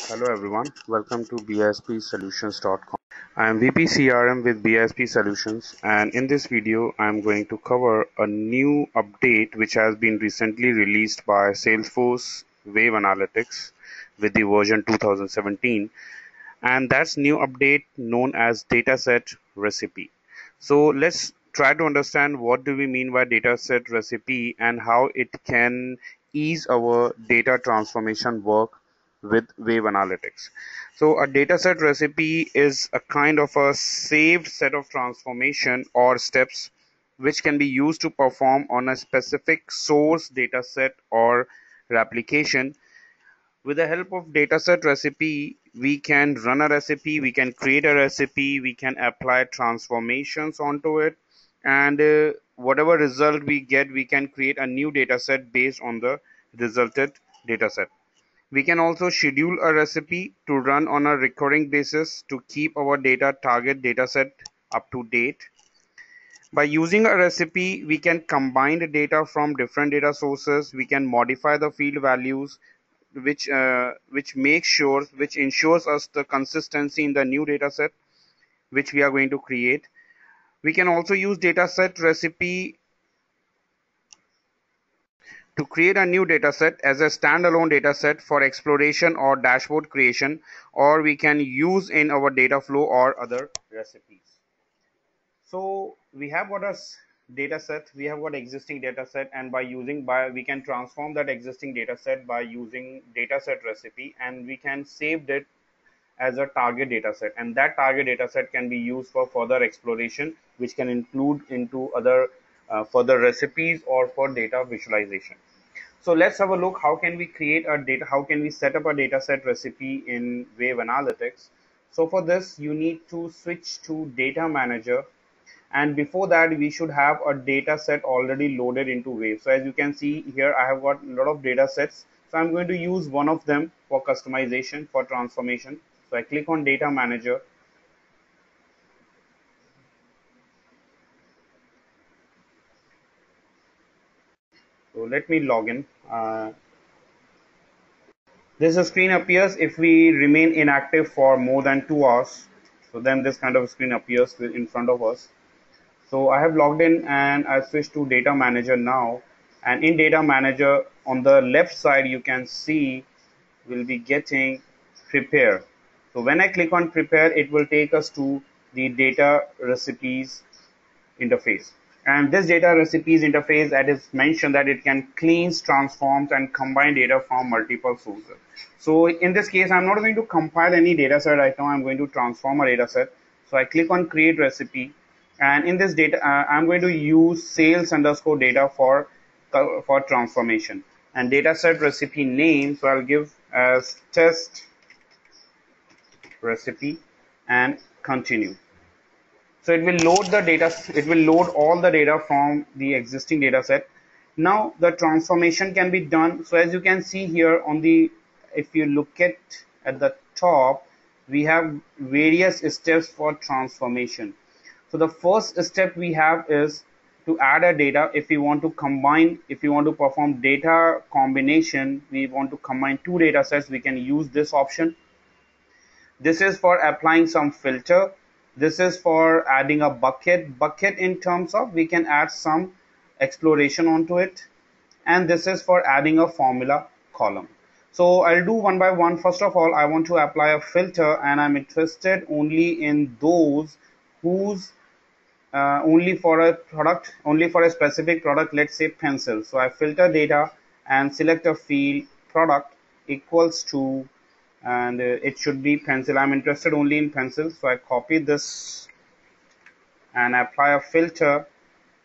Hello everyone, welcome to bispsolutions.com. I am VP CRM with BISP Solutions, and in this video I am going to cover a new update which has been recently released by Salesforce Wave Analytics with the version 2017, and that's new update known as dataset recipe. So let's try to understand what do we mean by dataset recipe and how it can ease our data transformation work with Wave Analytics. So a dataset recipe is a kind of a saved set of transformation or steps which can be used to perform on a specific source dataset or replication. With the help of dataset recipe, we can run a recipe, we can create a recipe, we can apply transformations onto it, and whatever result we get, we can create a new dataset based on the resulted dataset. We can also schedule a recipe to run on a recurring basis to keep our data target dataset up to date. By using a recipe, we can combine the data from different data sources. We can modify the field values, which ensures us the consistency in the new dataset which we are going to create. We can also use dataset recipe to create a new dataset as a standalone dataset for exploration or dashboard creation, or we can use in our data flow or other recipes. So we have got a data set, we have got existing data set, and we can transform that existing data set by using data set recipe, and we can save it as a target data set, and that target data set can be used for further exploration, which can include into other further recipes or for data visualization. So let's have a look how can we set up a data set recipe in Wave Analytics. So for this you need to switch to data manager, and before that we should have a data set already loaded into Wave. So as you can see here, I have got a lot of data sets, so I'm going to use one of them for customization, for transformation. So I click on data manager. So let me log in. This screen appears if we remain inactive for more than 2 hours. So then this kind of screen appears in front of us. So I have logged in and I switch to data manager now, and in data manager on the left side you can see we'll be getting prepare. So when I click on prepare, it will take us to the data recipes interface, and this data recipes interface, that is mentioned that it can cleanse, transforms and combine data from multiple sources. So in this case I'm not going to compile any data set right now, I'm going to transform a data set. So I click on create recipe, and in this data I'm going to use sales underscore data for transformation, and data set recipe name, so I'll give as test recipe and continue. So it will load the data, it will load all the data from the existing data set. Now the transformation can be done. So as you can see here on the, if you look at the top, we have various steps for transformation. So the first step we have is to add a data. If we want to combine, if we want to perform data combination, we want to combine two data sets, we can use this option. This is for applying some filter. This is for adding a bucket in terms of we can add some exploration onto it, and this is for adding a formula column. So I'll do one by one. First of all, I want to apply a filter, and I'm interested only in those whose only for a specific product, let's say pencil. So I filter data and select a field product equals to, and it should be pencil. I'm interested only in pencil, so I copy this and apply a filter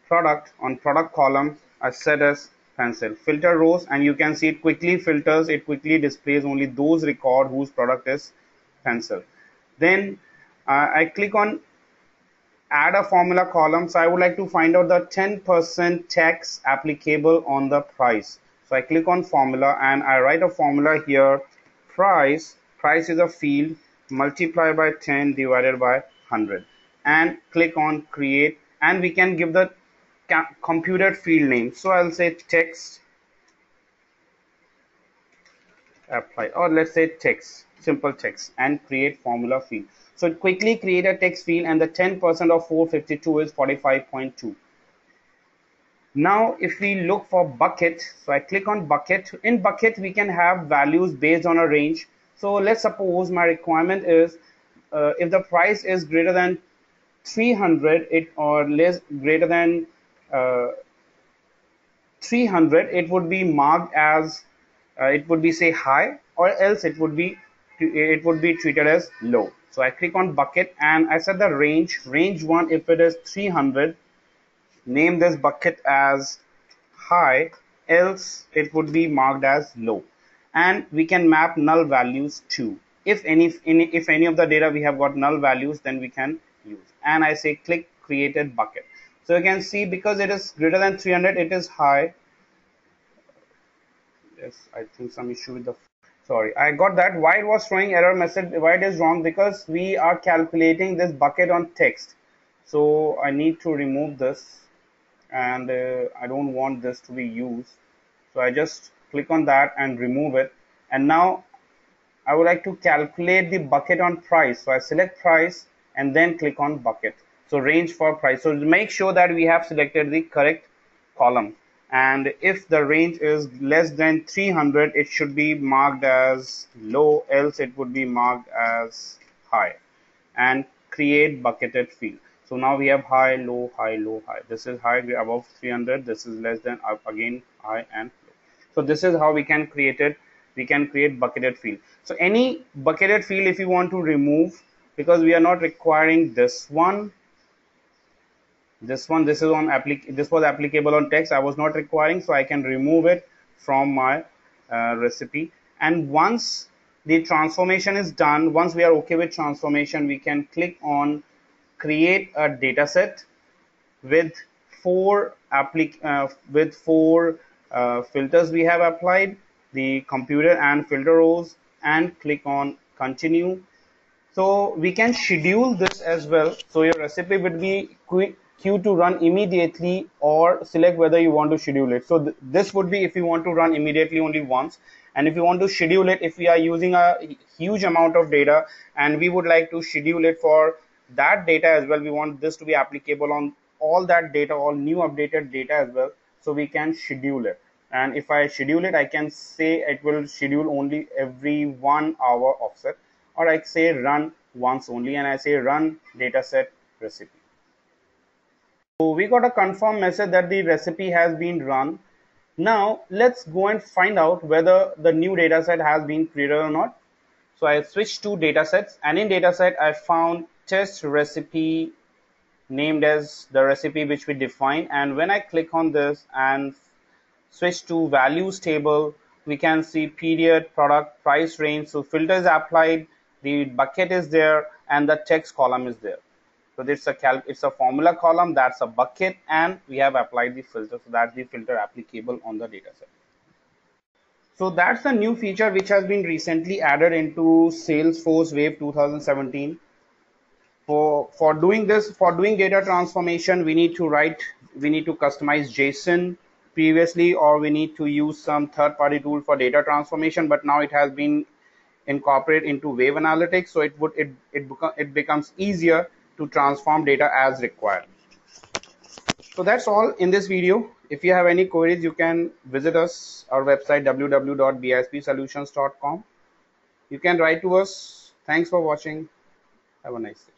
product on product column. I set as pencil. Filter rows, and you can see it quickly filters, it quickly displays only those record whose product is pencil. Then I click on add a formula column. So I would like to find out the 10% tax applicable on the price. So I click on formula and I write a formula here. Price is a field, multiply by 10 divided by 100, and click on create, and we can give the computed field name. So I'll say text apply, or let's say text, simple text, and create formula field. So quickly create a text field, and the 10% of 452 is 45.2. Now if we look for bucket, so I click on bucket. In bucket we can have values based on a range. So let's suppose my requirement is if the price is greater than 300 it or less greater than uh, 300, it would be marked as it would be say high, or else it would be treated as low. So I click on bucket and I set the range 1. If it is 300, name this bucket as high, else it would be marked as low. And we can map null values too. If any of the data we have got null values, then we can use. And I say click created bucket. So you can see because it is greater than 300, it is high. Yes, I think some issue with the, sorry, I got that. Why it was showing error message, why it is wrong? Because we are calculating this bucket on text. So I need to remove this, and I don't want this to be used. So I just click on that and remove it. And now I would like to calculate the bucket on price. So I select price and then click on bucket. So range for price. So make sure that we have selected the correct column. And if the range is less than 300, it should be marked as low, else it would be marked as high. And create bucketed field. So now we have high, low, high, low, high. This is high, we are above 300. This is less than, up again high and low. So this is how we can create it. We can create bucketed field. So any bucketed field, if you want to remove, because we are not requiring this one, this is on this was applicable on text, I was not requiring, so I can remove it from my recipe. And once the transformation is done, once we are okay with transformation, we can click on create a data set with four filters we have applied, the computer and filter rows, and click on continue. So we can schedule this as well. So your recipe would be queued to run immediately, or select whether you want to schedule it. So this would be if you want to run immediately only once, and if you want to schedule it, if we are using a huge amount of data and we would like to schedule it for that data as well, we want this to be applicable on all that data, all new updated data as well. So we can schedule it. And if I schedule it, I can say it will schedule only every 1 hour offset, or I say run once only, and I say run dataset recipe. So we got a confirm message that the recipe has been run. Now let's go and find out whether the new dataset has been created or not. So I switched to datasets, and in dataset I found test recipe named as the recipe which we define. And when I click on this and switch to values table, we can see period, product, price range. So filter is applied, the bucket is there, and the text column is there. So it's a formula column, that's a bucket, and we have applied the filter. So that's the filter applicable on the dataset. So that's the new feature which has been recently added into Salesforce Wave 2017. For doing this, for doing data transformation, we need to customize JSON previously, or we need to use some third-party tool for data transformation. But now it has been incorporated into Wave Analytics, so it becomes easier to transform data as required. So that's all in this video. If you have any queries, you can visit us, our website www.bispsolutions.com. You can write to us. Thanks for watching. Have a nice day.